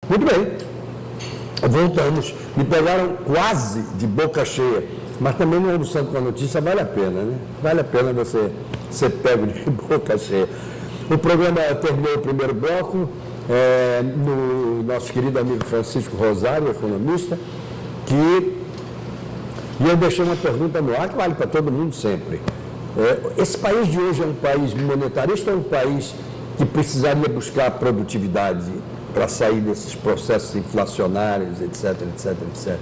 Muito bem. Voltamos. Me pegaram quase de boca cheia. Mas também no Almoçando com a Notícia vale a pena, né? Vale a pena você ser pego de boca cheia. O programa terminou o primeiro bloco, no nosso querido amigo Francisco Rosário, economista, e eu deixei uma pergunta no ar que vale para todo mundo sempre. Esse país de hoje é um país monetarista ou é um país que precisaria buscar produtividade para sair desses processos inflacionários, etc, etc, etc?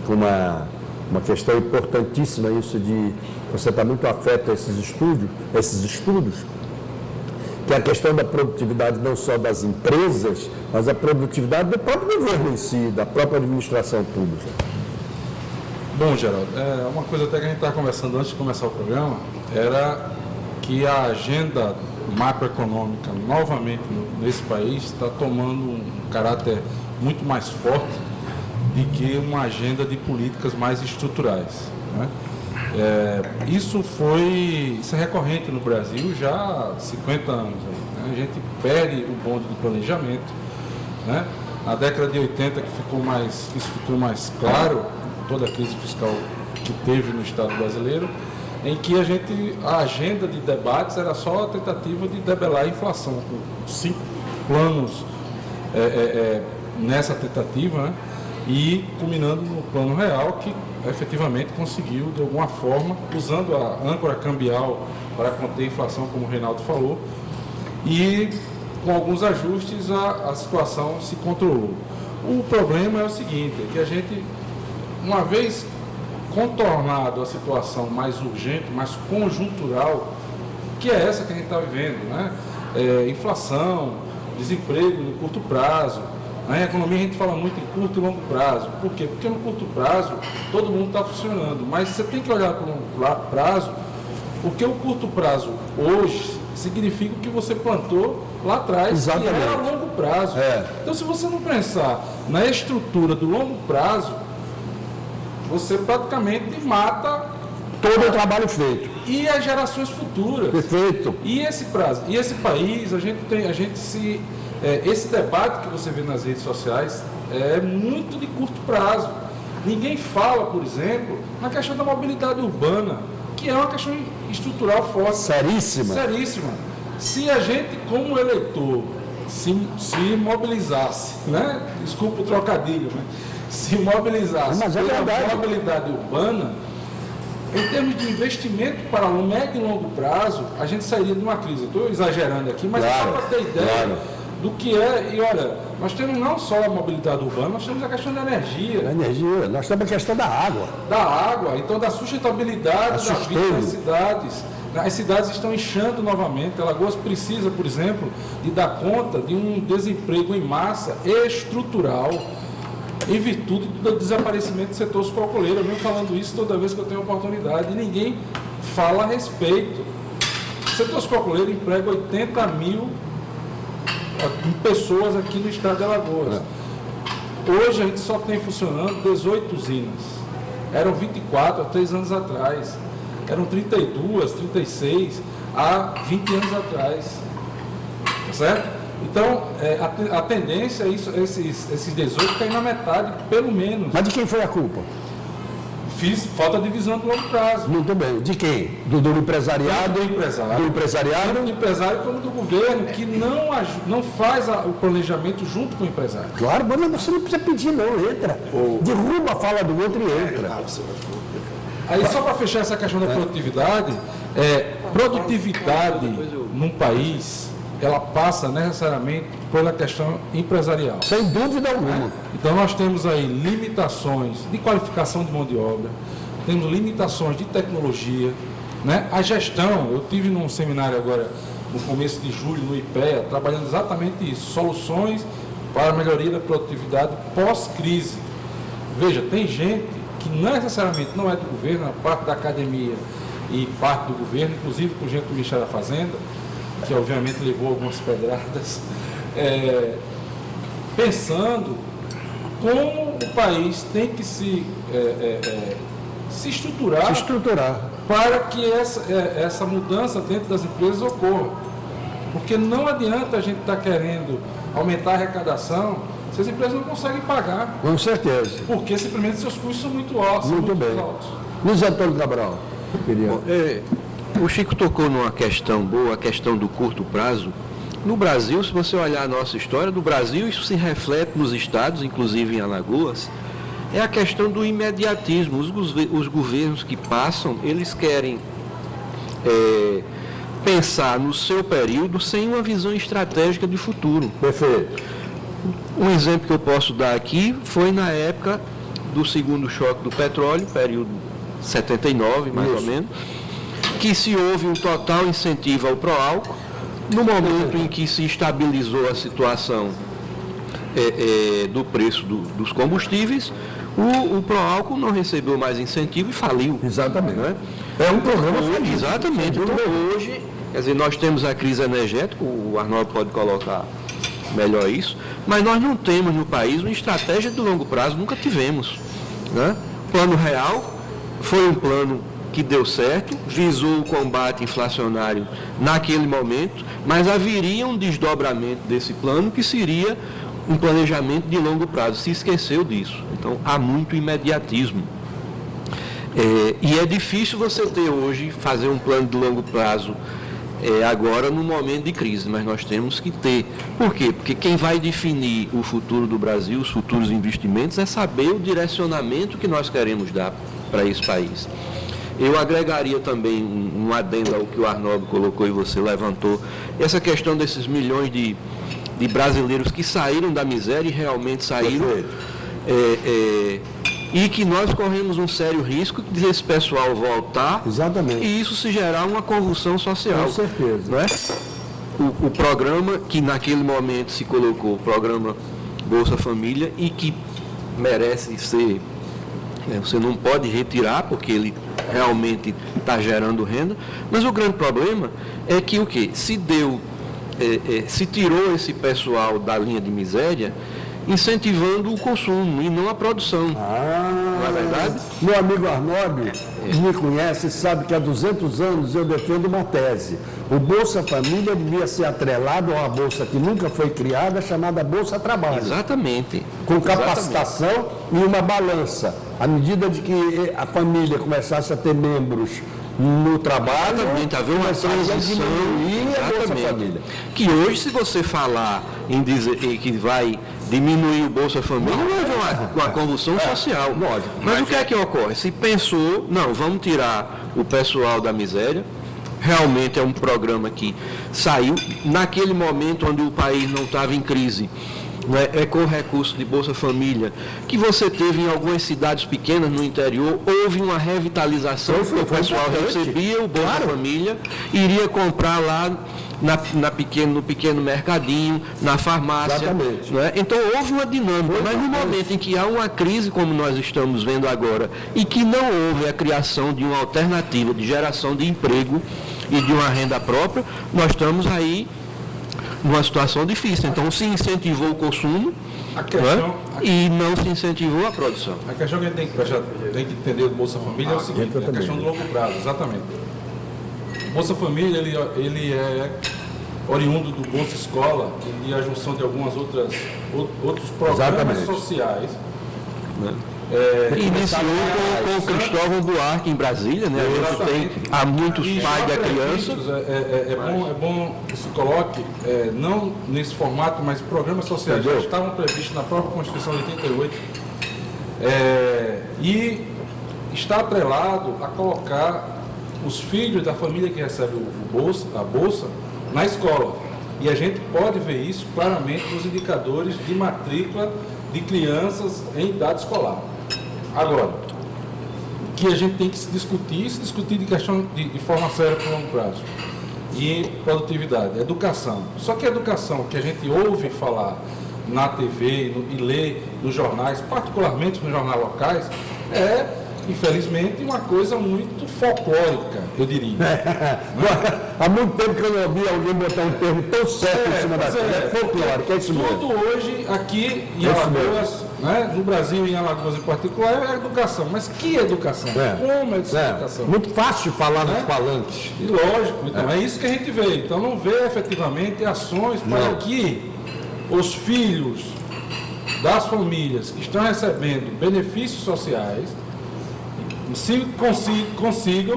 Uma questão importantíssima isso de você está muito afeto a esses estudos, que é a questão da produtividade não só das empresas, mas a produtividade do próprio governo em si, da própria administração pública. Bom, Geraldo, uma coisa até que a gente estava conversando antes de começar o programa, era que a agenda macroeconômica novamente nesse país está tomando um caráter muito mais forte do que uma agenda de políticas mais estruturais, né? Isso é recorrente no Brasil já há 50 anos. Né? A gente perde o bonde do planejamento, né? Na década de 80 isso ficou mais claro, toda a crise fiscal que teve no Estado brasileiro, em que a agenda de debates era só a tentativa de debelar a inflação, com 5 planos nessa tentativa, né? E culminando no plano real, que efetivamente conseguiu, de alguma forma, usando a âncora cambial para conter a inflação, como o Reinaldo falou, e com alguns ajustes a situação se controlou. O problema é o seguinte, é que a gente, uma vez contornado a situação mais urgente, mais conjuntural, que é essa que a gente está vivendo, né? Inflação, desemprego no curto prazo. Na economia a gente fala muito em curto e longo prazo. Por quê? Porque no curto prazo todo mundo está funcionando, mas você tem que olhar para o longo prazo, porque o curto prazo hoje significa o que você plantou lá atrás. Exatamente. Que era a longo prazo. Então, se você não pensar na estrutura do longo prazo, você praticamente mata todo o trabalho feito. E as gerações futuras. Perfeito. E esse prazo, e esse país, esse debate que você vê nas redes sociais é muito de curto prazo. Ninguém fala, por exemplo, na questão da mobilidade urbana, que é uma questão estrutural forte. Seríssima. Seríssima. Se a gente, como eleitor, se mobilizasse, né? Desculpa o trocadilho, né? Se mobilizasse pela mobilidade urbana, em termos de investimento para um médio e longo prazo, a gente sairia de uma crise. Estou exagerando aqui, mas só para ter ideia do que é. E olha, nós temos não só a mobilidade urbana, nós temos a questão da energia. Nós temos a questão da água. Da água, então da sustentabilidade da vida das cidades. As cidades estão inchando novamente. Alagoas precisa, por exemplo, de dar conta de um desemprego em massa estrutural, em virtude do desaparecimento do setor sucrocoleiro. Eu venho falando isso toda vez que eu tenho oportunidade e ninguém fala a respeito. O setor sucrocoleiro emprega 80 mil pessoas aqui no estado de Alagoas. Hoje a gente só tem funcionando 18 usinas. Eram 24 há 3 anos atrás. Eram 32, 36 há 20 anos atrás. Certo? Então, a tendência é esses 18 cair na metade, pelo menos. Mas de quem foi a culpa? Falta de visão do longo prazo. Muito bem. De quem? Do empresariado? Do empresário. Do empresariado? Tanto do empresário como do governo, que não faz o planejamento junto com o empresário. Claro, mas você não precisa pedir, não. Entra. Derruba a fala do outro e entra. Aí, só para fechar essa questão da produtividade, produtividade num país, ela passa necessariamente pela questão empresarial. Sem dúvida alguma. Então nós temos aí limitações de qualificação de mão de obra, temos limitações de tecnologia, né? A gestão, eu tive num seminário agora, no começo de julho, no IPEA, trabalhando exatamente isso, soluções para a melhoria da produtividade pós-crise. Veja, tem gente que necessariamente não é do governo, é parte da academia e parte do governo, inclusive por gente do Ministério da Fazenda, que obviamente levou algumas pedradas, pensando como o país tem que se estruturar para que essa mudança dentro das empresas ocorra. Porque não adianta a gente estar querendo aumentar a arrecadação Essas empresas não conseguem pagar, Com certeza. porque simplesmente seus custos são muito altos. Muito bem. Altos. Luiz Antônio Cabral, queria. Bom, o Chico tocou numa questão boa, a questão do curto prazo. No Brasil, se você olhar a nossa história do Brasil, isso se reflete nos estados, inclusive em Alagoas, é a questão do imediatismo. Os governos que passam, eles querem pensar no seu período sem uma visão estratégica de futuro. Perfeito. Um exemplo que eu posso dar aqui foi na época do segundo choque do petróleo, período 79, mais ou menos, que se houve um total incentivo ao pró-álcool. No momento em que se estabilizou a situação do preço dos combustíveis, o pró-álcool não recebeu mais incentivo e faliu. Exatamente. Né? É um programa Hoje, exatamente. Então, hoje, quer dizer, nós temos a crise energética, o Arnaldo pode colocar melhor isso, mas nós não temos no país uma estratégia de longo prazo, nunca tivemos. Né? O Plano Real foi um plano que deu certo, visou o combate inflacionário naquele momento, mas haveria um desdobramento desse plano que seria um planejamento de longo prazo. Se esqueceu disso. Então, há muito imediatismo. E é difícil você ter hoje, fazer um plano de longo prazo agora no momento de crise, mas nós temos que ter. Por quê? Porque quem vai definir o futuro do Brasil, os futuros investimentos, é saber o direcionamento que nós queremos dar para esse país. Eu agregaria também um adendo ao que o Arnaldo colocou e você levantou, essa questão desses milhões de brasileiros que saíram da miséria e realmente saíram, e que nós corremos um sério risco de esse pessoal voltar. Exatamente. E isso se gerar uma convulsão social. Com certeza. Não é? O programa que naquele momento se colocou, o programa Bolsa Família, e que merece ser, você não pode retirar, porque ele realmente está gerando renda, mas o grande problema é que o quê? Se tirou esse pessoal da linha de miséria, incentivando o consumo e não a produção. Não é verdade? Meu amigo Arnaldo me conhece e sabe que há 200 anos eu defendo uma tese. O Bolsa Família devia ser atrelado a uma bolsa que nunca foi criada, chamada Bolsa Trabalho. Exatamente. Com capacitação e uma balança. À medida de que a família começasse a ter membros no trabalho, haver uma transição, a Bolsa Família. Que hoje, se você falar em dizer que vai diminuir o Bolsa Família, vai haver uma convulsão social. Lógico. Mas o que é que ocorre? Se pensou, não, vamos tirar o pessoal da miséria, realmente é um programa que saiu naquele momento onde o país não estava em crise. Com o recurso de Bolsa Família, que você teve em algumas cidades pequenas no interior, houve uma revitalização, porque o pessoal recebia o Bolsa Família, iria comprar lá no pequeno mercadinho, na farmácia. Exatamente. Então houve uma dinâmica, mas no momento em que há uma crise como nós estamos vendo agora, e que não houve a criação de uma alternativa de geração de emprego e de uma renda própria, nós estamos aí numa situação difícil. Então se incentivou o consumo e não se incentivou a produção. A questão que a gente tem que entender do Bolsa Família é o seguinte, a questão do longo prazo, exatamente. O Bolsa Família, ele é oriundo do Bolsa Escola e a junção de alguns outros programas sociais. Iniciou com o Cristóvão Buarque em Brasília, né? A gente tem há muitos pais da criança. É bom que se coloque, não nesse formato, mas programas sociais já estavam previstos na própria Constituição de 88, e está atrelado a colocar os filhos da família que recebe a bolsa na escola. E a gente pode ver isso claramente nos indicadores de matrícula de crianças em idade escolar. Agora, o que a gente tem que se discutir de questão de forma séria para o longo prazo. E produtividade, educação. Só que a educação que a gente ouve falar na TV e lê nos jornais, particularmente nos jornais locais, infelizmente, uma coisa muito folclórica, eu diria. Há muito tempo que eu não ouvi alguém botar um termo tão certo em cima da tela. É folclórico, é isso mesmo. Tudo hoje, aqui em Alagoas, no Brasil e em Alagoas em particular, é educação. Mas que educação? Como é essa educação? Muito fácil falar nos palanques. E lógico, então é isso que a gente vê. Então não vê efetivamente ações para que os filhos das famílias que estão recebendo benefícios sociais, se consigam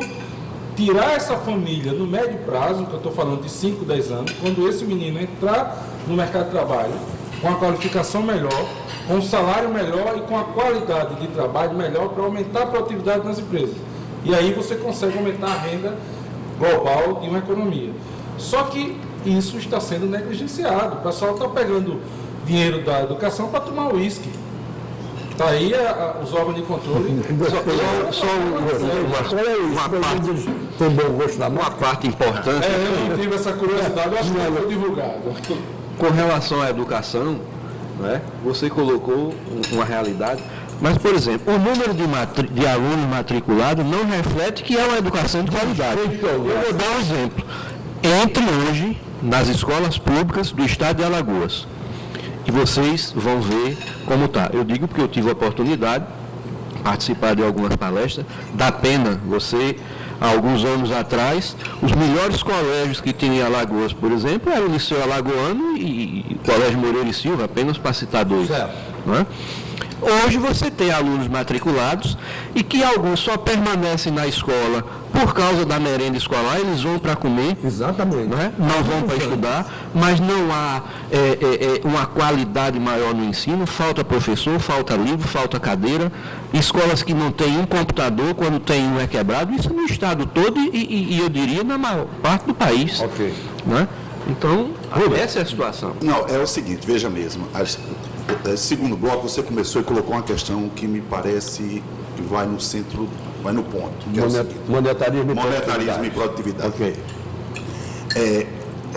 tirar essa família no médio prazo, que eu estou falando de 5, 10 anos, quando esse menino entrar no mercado de trabalho com a qualificação melhor, com um salário melhor e com a qualidade de trabalho melhor para aumentar a produtividade nas empresas. E aí você consegue aumentar a renda global de uma economia. Só que isso está sendo negligenciado. O pessoal está pegando dinheiro da educação para tomar uísque. Está aí os órgãos de controle. Uma parte importante. Eu não tive essa curiosidade, eu acho que não foi divulgado. Com relação à educação, né, você colocou uma realidade, mas, por exemplo, o número de alunos matriculados não reflete que é uma educação de qualidade. Eu vou dar um exemplo. Entre hoje nas escolas públicas do estado de Alagoas. E vocês vão ver como está. Eu digo porque eu tive a oportunidade de participar de algumas palestras. Dá pena você, há alguns anos atrás, os melhores colégios que tinha em Alagoas, por exemplo, era o Liceu Alagoano e o Colégio Moreira e Silva, apenas para citar dois. Não é? Hoje você tem alunos matriculados e que alguns só permanecem na escola por causa da merenda escolar, eles vão para comer. Exatamente. Não vão para estudar, mas não há uma qualidade maior no ensino, falta professor, falta livro, falta cadeira, escolas que não têm um computador, quando tem um é quebrado, isso no estado todo e eu diria na maior parte do país. Ok. Né? Então, essa é a situação. Não, é o seguinte, veja mesmo, segundo bloco você começou e colocou uma questão que me parece que vai no centro, vai no ponto. Que é o seguinte, monetarismo e produtividade. Ok.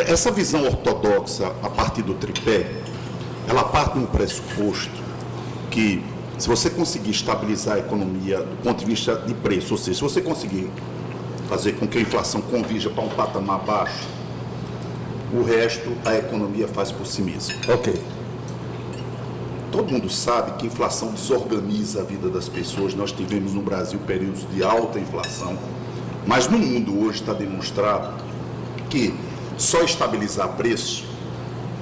Essa visão ortodoxa a partir do tripé, ela parte de um pressuposto que se você conseguir estabilizar a economia do ponto de vista de preço, ou seja, se você conseguir fazer com que a inflação convija para um patamar baixo, o resto a economia faz por si mesma. Ok. Todo mundo sabe que a inflação desorganiza a vida das pessoas. Nós tivemos no Brasil períodos de alta inflação, mas no mundo hoje está demonstrado que só estabilizar preço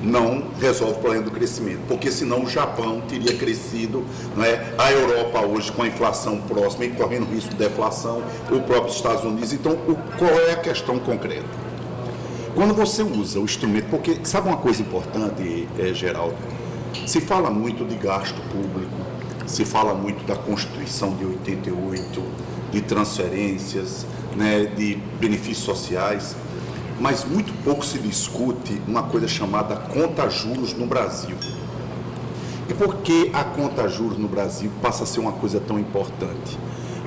não resolve o problema do crescimento, porque senão o Japão teria crescido, não é? A Europa hoje com a inflação próxima e correndo risco de deflação, o próprio Estados Unidos. Então, qual é a questão concreta? Quando você usa o instrumento, porque sabe uma coisa importante, Geraldo? Se fala muito de gasto público, se fala muito da Constituição de 88, de transferências, né, de benefícios sociais, mas muito pouco se discute uma coisa chamada conta juros no Brasil. E por que a conta juros no Brasil passa a ser uma coisa tão importante?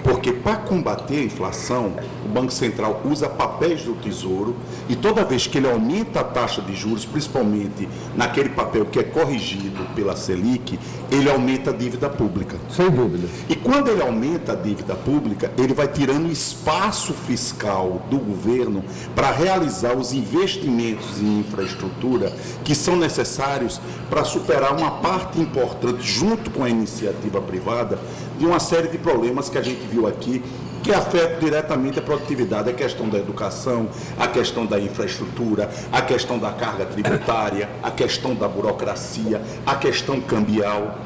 Porque para combater a inflação, o Banco Central usa papéis do Tesouro e toda vez que ele aumenta a taxa de juros, principalmente naquele papel que é corrigido pela Selic, ele aumenta a dívida pública. Sem dúvida. E quando ele aumenta a dívida pública, ele vai tirando espaço fiscal do governo para realizar os investimentos em infraestrutura que são necessários para superar uma parte importante, junto com a iniciativa privada, de uma série de problemas que a gente viu aqui, que afetam diretamente a produtividade, a questão da educação, a questão da infraestrutura, a questão da carga tributária, a questão da burocracia, a questão cambial.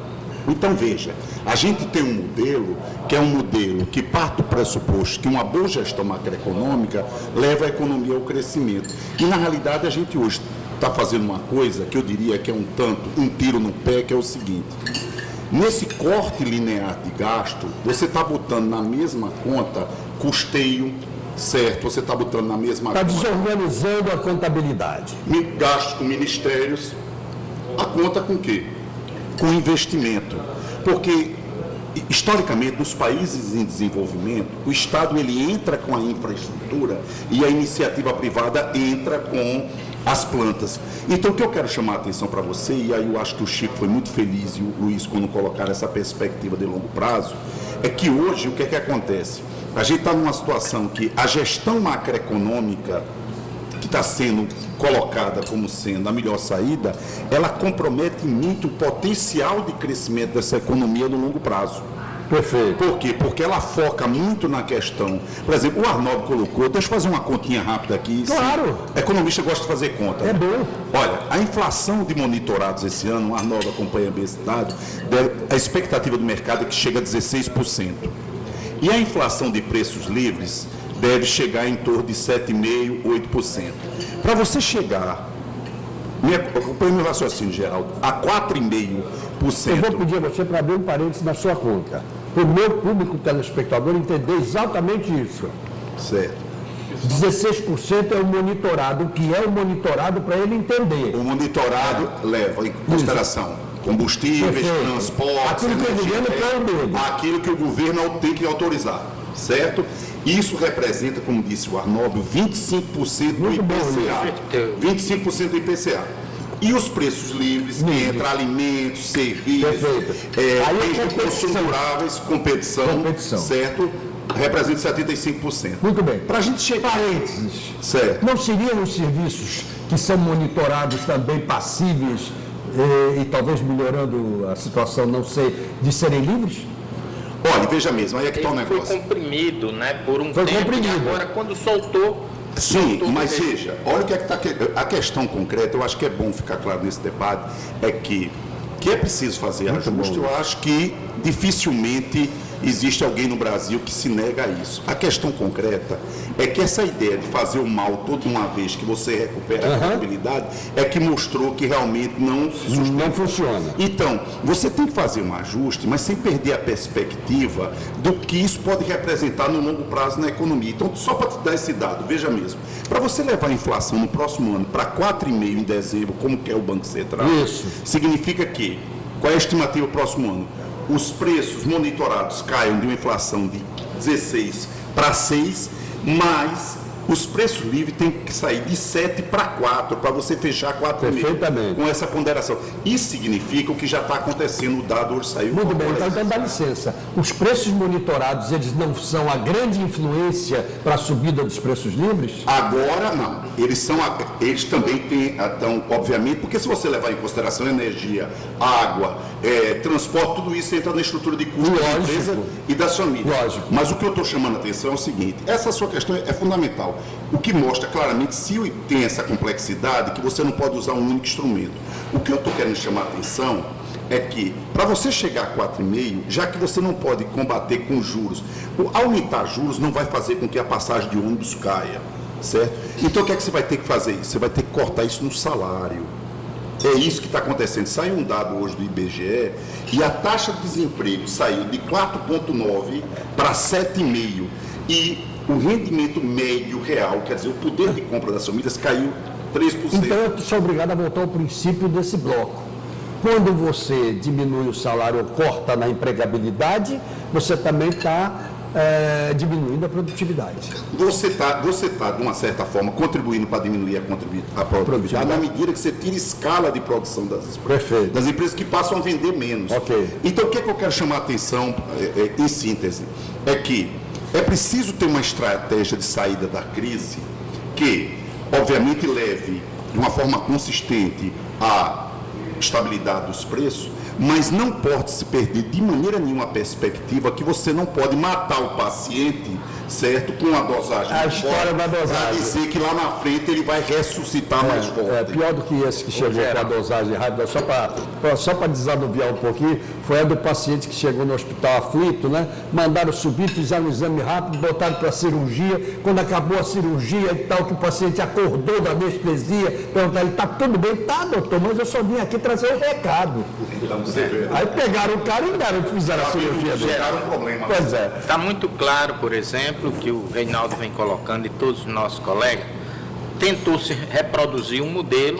Então, veja, a gente tem um modelo que é um modelo que parte do pressuposto que uma boa gestão macroeconômica leva a economia ao crescimento. E, na realidade, a gente hoje está fazendo uma coisa que eu diria que é um tiro no pé, que é o seguinte: nesse corte linear de gasto, você está botando na mesma conta custeio, certo? Você está botando na mesma conta. Está desorganizando a contabilidade. Gastos com ministérios, a conta com o quê? Com investimento. Porque, historicamente, nos países em desenvolvimento, o Estado ele entra com a infraestrutura e a iniciativa privada entra com as plantas. Então, o que eu quero chamar a atenção para você, e aí eu acho que o Chico foi muito feliz e o Luiz quando colocaram essa perspectiva de longo prazo, é que hoje o que é que acontece? A gente está numa situação que a gestão macroeconômica que está sendo colocada como sendo a melhor saída, ela compromete muito o potencial de crescimento dessa economia no longo prazo. Perfeito. Por quê? Porque ela foca muito na questão. Por exemplo, o Arnaldo colocou, deixa eu fazer uma continha rápida aqui. Claro. Economista gosta de fazer conta. É bom. Olha, a inflação de monitorados esse ano, o Arnaldo acompanha bem esse dado, a expectativa do mercado é que chega a 16%. E a inflação de preços livres deve chegar em torno de 7,5%, 8%. Para você chegar, acompanhe meu raciocínio, Geraldo, a 4,5%. Eu vou pedir a você para abrir um parênteses na sua conta, para o meu público telespectador entender exatamente isso. Certo. 16% é o monitorado. O que é o monitorado para ele entender? O monitorado leva em consideração combustíveis, Perfeito. transportes, Aquilo que o governo proíbe. aquilo que o governo tem que autorizar, certo? Isso representa, como disse o Arnaldo, 25% do Muito bom, IPCA. 25% do IPCA. E os preços livres, que entra alimentos, serviços, Aí é bens competição. consumáveis, competição, certo? Representa 75%. Muito bem. Para a gente chegar... Parênteses. Certo. Não seriam os serviços que são monitorados também passíveis e talvez melhorando a situação, não sei, de serem livres? Olha, veja mesmo, aí é que está o Ele foi negócio. comprimido, né, por um Foi tempo, comprimido. e agora quando soltou... Sim, soltou mas mesmo. veja, olha o que é que está... A questão concreta, eu acho que é bom ficar claro nesse debate, é que é preciso fazer ajuste, eu acho que dificilmente existe alguém no Brasil que se nega a isso. A questão concreta é que essa ideia de fazer o mal toda uma vez que você recupera a credibilidade é que mostrou que realmente não se sustenta. Não funciona. Então, você tem que fazer um ajuste, mas sem perder a perspectiva do que isso pode representar no longo prazo na economia. Então, só para te dar esse dado, veja mesmo, para você levar a inflação no próximo ano para 4,5% em dezembro, como quer o Banco Central, Isso. significa que, qual é a estimativa do próximo ano? Os preços monitorados caiam de uma inflação de 16 para 6, mas os preços livres têm que sair de 7 para 4, para você fechar 4,5 Perfeitamente. com essa ponderação. Isso significa o que já está acontecendo, o dado hoje saiu. Muito bem, agora. então dá licença. Os preços monitorados, eles não são a grande influência para a subida dos preços livres? Agora não. Eles também têm, então, obviamente, porque se você levar em consideração energia, água, transporte, tudo isso entra na estrutura de custo da Lógico. empresa e das famílias. Lógico. Mas o que eu estou chamando a atenção é o seguinte, essa sua questão é fundamental. O que mostra claramente, se tem essa complexidade, que você não pode usar um único instrumento. O que eu estou querendo chamar a atenção é que, para você chegar a 4,5, já que você não pode combater com juros, aumentar juros não vai fazer com que a passagem de ônibus caia, certo? Então, o que é que você vai ter que fazer? Você vai ter que cortar isso no salário. É isso que está acontecendo. Saiu um dado hoje do IBGE e a taxa de desemprego saiu de 4,9 para 7,5. E o rendimento médio real, quer dizer, o poder de compra das famílias caiu 3%. Então eu sou obrigado a voltar ao princípio desse bloco. Quando você diminui o salário ou corta na empregabilidade, você também está diminuindo a produtividade. Você tá, de uma certa forma, contribuindo para diminuir a produtividade na medida que você tira escala de produção Perfeito. das empresas que passam a vender menos. Ok. Então, o que eu quero chamar a atenção, em síntese, é que é preciso ter uma estratégia de saída da crise que, obviamente, leve de uma forma consistente à estabilidade dos preços, mas não pode se perder de maneira nenhuma a perspectiva que você não pode matar o paciente, certo, com a dosagem. A história da dosagem. Para dizer que lá na frente ele vai ressuscitar mais forte. Pior do que esse que chegou com a dosagem rápida, só para desanuviar um pouquinho, foi a do paciente que chegou no hospital aflito, né? Mandaram subir, fizeram um exame rápido, botaram para cirurgia. Quando acabou a cirurgia e tal, que o paciente acordou da anestesia, perguntaram, ele está tudo bem? Tá, doutor, mas eu só vim aqui trazer um recado. Então, você vê. Aí pegaram o cara e deram que fizeram a cirurgia dele. Geraram um problema. Pois é. Está muito claro, por exemplo, que o Reinaldo vem colocando e todos os nossos colegas, tentou se reproduzir um modelo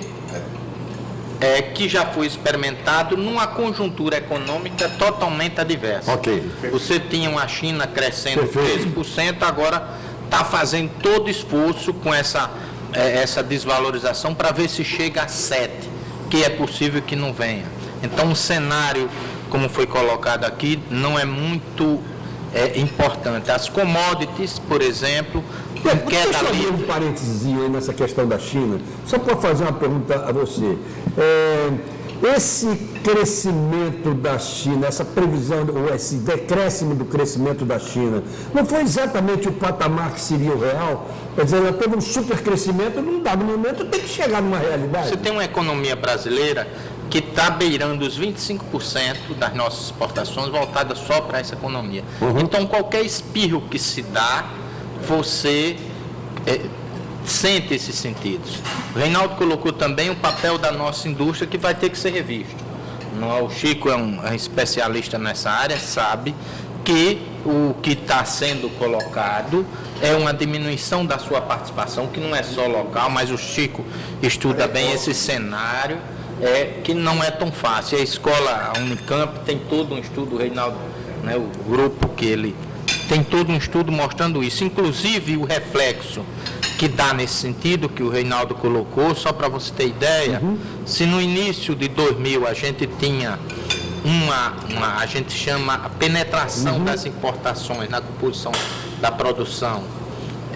que já foi experimentado numa conjuntura econômica totalmente adversa. Ok. Você tinha uma China crescendo Perfeito. 13%, agora está fazendo todo esforço com essa desvalorização para ver se chega a 7%, que é possível que não venha. Então, um cenário, como foi colocado aqui, não é muito importante. As commodities, por exemplo, com queda Deixa eu abrir livre. um parênteses aí nessa questão da China, só para fazer uma pergunta a você. Esse crescimento da China, essa previsão, ou esse decréscimo do crescimento da China, não foi exatamente o patamar que seria o real? Quer dizer, ela teve um super crescimento, num dado momento tem que chegar numa realidade. Você tem uma economia brasileira que está beirando os 25% das nossas exportações voltada só para essa economia. Então, qualquer espirro que se dá, você sente esses sentidos. O Reinaldo colocou também o papel da nossa indústria que vai ter que ser revisto. O Chico é um especialista nessa área, sabe que o que está sendo colocado é uma diminuição da sua participação, que não é só local, mas o Chico estuda bem esse cenário, que não é tão fácil. A escola, a Unicamp, tem todo um estudo, o Reinaldo, né, o grupo que ele tem todo um estudo mostrando isso, inclusive o reflexo que dá nesse sentido que o Reinaldo colocou, só para você ter ideia, se no início de 2000 a gente tinha a gente chama a penetração das importações na composição da produção,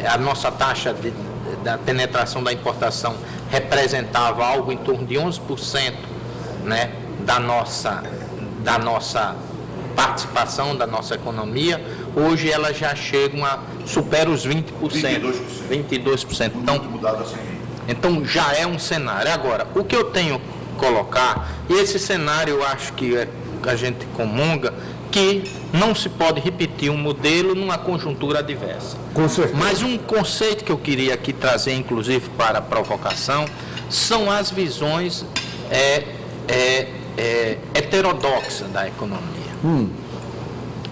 a nossa taxa da penetração da importação representava algo em torno de 11%, né, da nossa participação da nossa economia. Hoje ela já supera os 20%. 22%. Então já é um cenário. Agora, o que eu tenho que colocar, e esse cenário eu acho que a gente comunga, que não se pode repetir um modelo numa conjuntura adversa. Com certeza. Mas um conceito que eu queria aqui trazer, inclusive para a provocação, são as visões heterodoxas da economia.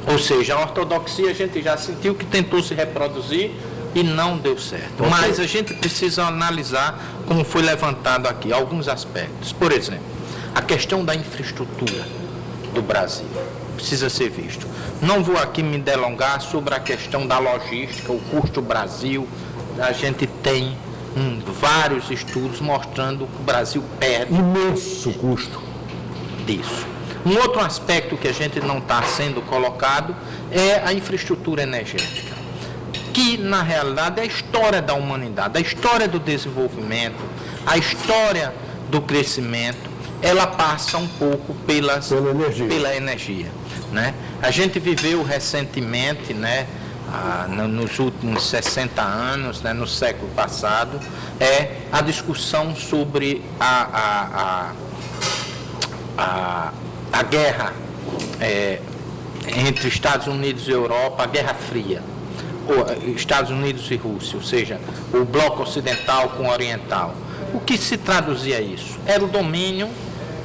Ou seja, a ortodoxia a gente já sentiu que tentou se reproduzir e não deu certo. Mas a gente precisa analisar, como foi levantado aqui, alguns aspectos. Por exemplo, a questão da infraestrutura do Brasil precisa ser visto. Não vou aqui me delongar sobre a questão da logística, o custo Brasil. A gente tem vários estudos mostrando que o Brasil perde imenso custo disso. Um outro aspecto que a gente não está sendo colocado é a infraestrutura energética, que na realidade é a história da humanidade, a história do desenvolvimento, a história do crescimento, ela passa um pouco pela energia, né? A gente viveu recentemente, né, nos últimos 60 anos, né, no século passado, a discussão sobre a guerra entre Estados Unidos e Europa, a Guerra Fria, Estados Unidos e Rússia, ou seja, o bloco ocidental com o oriental. O que se traduzia isso? Era o domínio,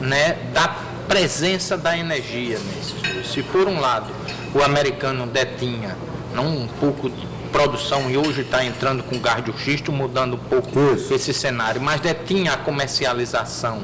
né, da presença da energia nesses dois. Se por um lado o americano detinha um pouco de produção e hoje está entrando com gás de xisto, mudando um pouco esse cenário, mas detinha a comercialização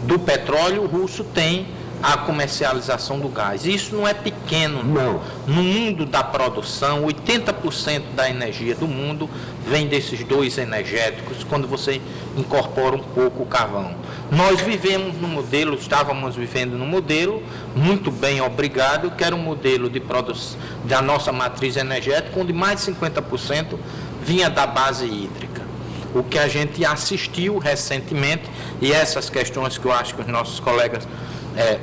do petróleo, o russo tem a comercialização do gás. Isso não é pequeno. Não. No mundo da produção, 80% da energia do mundo vem desses dois energéticos, quando você incorpora um pouco o carvão. Nós vivemos no modelo, estávamos vivendo no modelo, muito bem, obrigado, que era um modelo de produção da nossa matriz energética, onde mais de 50% vinha da base hídrica. O que a gente assistiu recentemente, e essas questões que eu acho que os nossos colegas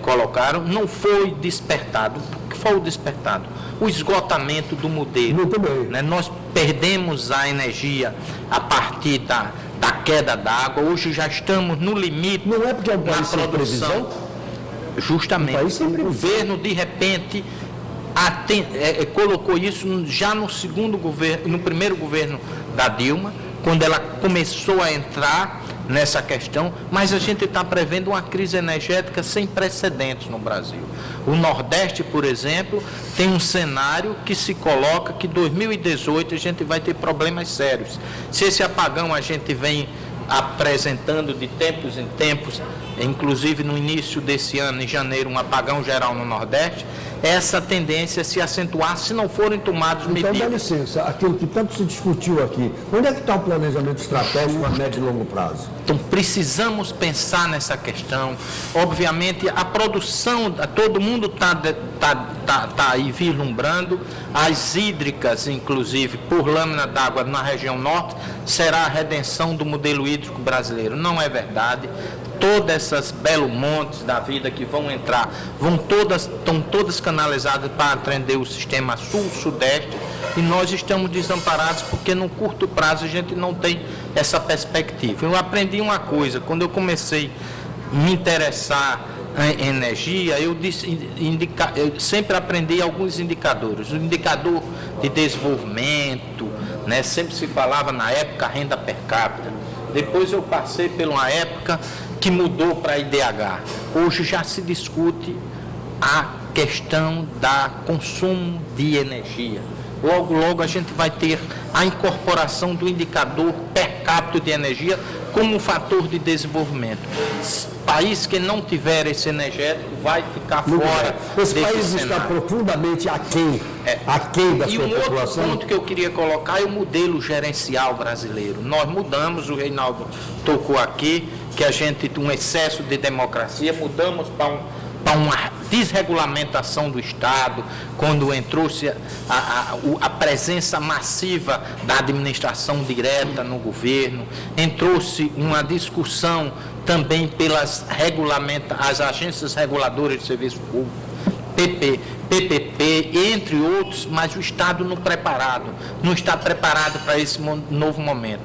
colocaram, não foi despertado. O que foi o despertado? O esgotamento do modelo. Muito bem. Né? Nós perdemos a energia a partir da queda d'água, hoje já estamos no limite. Não é porque é um país sem previsão? Justamente. Um país sem O previsão. governo, de repente, colocou isso já no segundo governo, no primeiro governo da Dilma, quando ela começou a entrar nessa questão, mas a gente está prevendo uma crise energética sem precedentes no Brasil. O Nordeste, por exemplo, tem um cenário que se coloca que 2018 a gente vai ter problemas sérios. Se esse apagão a gente vem apresentando de tempos em tempos, inclusive no início desse ano, em janeiro, um apagão geral no Nordeste, essa tendência se acentuar se não forem tomadas medidas. Então, dá licença, aquilo que tanto se discutiu aqui, onde é que está o planejamento estratégico a médio e longo prazo? Então, precisamos pensar nessa questão. Obviamente, a produção, todo mundo está aí vislumbrando, as hídricas, inclusive, por lâmina d'água na região norte, será a redenção do modelo hídrico brasileiro. Não é verdade. todas essas Belo Montes da vida que vão entrar, estão todas canalizadas para atender o sistema sul-sudeste, e nós estamos desamparados porque no curto prazo a gente não tem essa perspectiva. Eu aprendi uma coisa, quando eu comecei a me interessar em energia, eu sempre aprendi alguns indicadores. O indicador de desenvolvimento, né, sempre se falava na época renda per capita. Depois eu passei por uma época que mudou para a IDH. Hoje já se discute a questão da consumo de energia. Logo, logo a gente vai ter a incorporação do indicador per capita de energia como um fator de desenvolvimento. País que não tiver esse energético vai ficar fora desse desse país cenário. está profundamente aquém da E sua um outro população. ponto que eu queria colocar é o modelo gerencial brasileiro. Nós mudamos, o Reinaldo tocou aqui, que a gente, um excesso de democracia, mudamos para uma desregulamentação do Estado, quando entrou-se a presença massiva da administração direta no governo, entrou-se uma discussão também pelas as agências reguladoras de serviço público, PPP, entre outros, mas o Estado não está preparado para esse novo momento.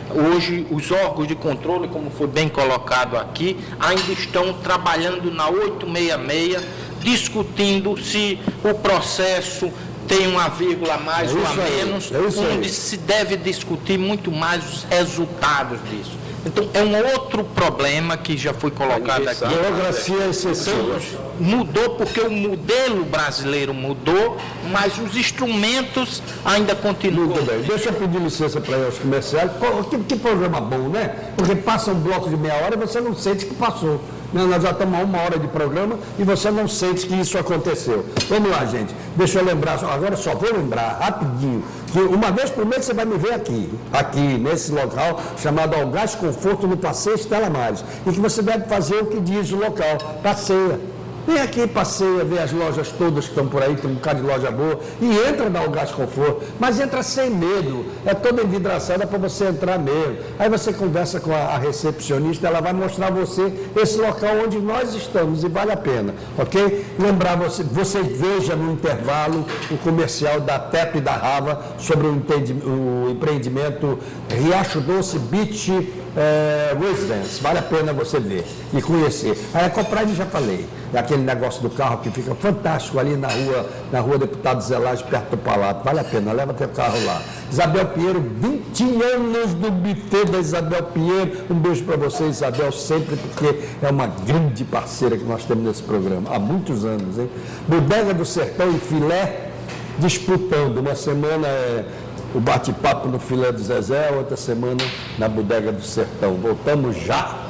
Hoje, os órgãos de controle, como foi bem colocado aqui, ainda estão trabalhando na 866, discutindo se o processo tem uma vírgula a mais ou a menos, onde se deve discutir muito mais os resultados disso. Então, é um outro problema que já foi colocado aqui. Burocracia excessiva. Mudou porque o modelo brasileiro mudou, mas os instrumentos ainda continuam. Muito bem. Deixa eu pedir licença para os comerciais. Pô, que programa bom, né? Porque passa um bloco de meia hora e você não sente que passou. Nós já estamos a 1 hora de programa e você não sente que isso aconteceu. Vamos lá, gente. Deixa eu lembrar, agora só vou lembrar rapidinho, que uma vez por mês você vai me ver aqui, nesse local chamado Algás Conforto, no Passeio Estela Maris. E que você deve fazer o que diz o local, passeia. Vem aqui, passeia, vê as lojas todas que estão por aí, tem um bocado de loja boa, e entra na Algás Conforto, mas entra sem medo, é toda envidraçada para você entrar mesmo. Aí você conversa com a recepcionista, ela vai mostrar a você esse local onde nós estamos, e vale a pena, ok? Lembrar você veja no intervalo o comercial da TEP e da Rava sobre o empreendimento Riacho Doce Beach Residence, vale a pena você ver e conhecer. A Ecoprime já falei, é aquele negócio do carro que fica fantástico ali na rua Deputado Zelage, perto do Palato, vale a pena, leva teu carro lá. Isabel Pinheiro, 20 anos do buffet da Isabel Pinheiro, um beijo para você, Isabel, sempre, porque é uma grande parceira que nós temos nesse programa, há muitos anos, hein? Bodega do Sertão e Filé, disputando, uma semana o bate-papo no Filé do Zezé, outra semana na Bodega do Sertão. Voltamos já!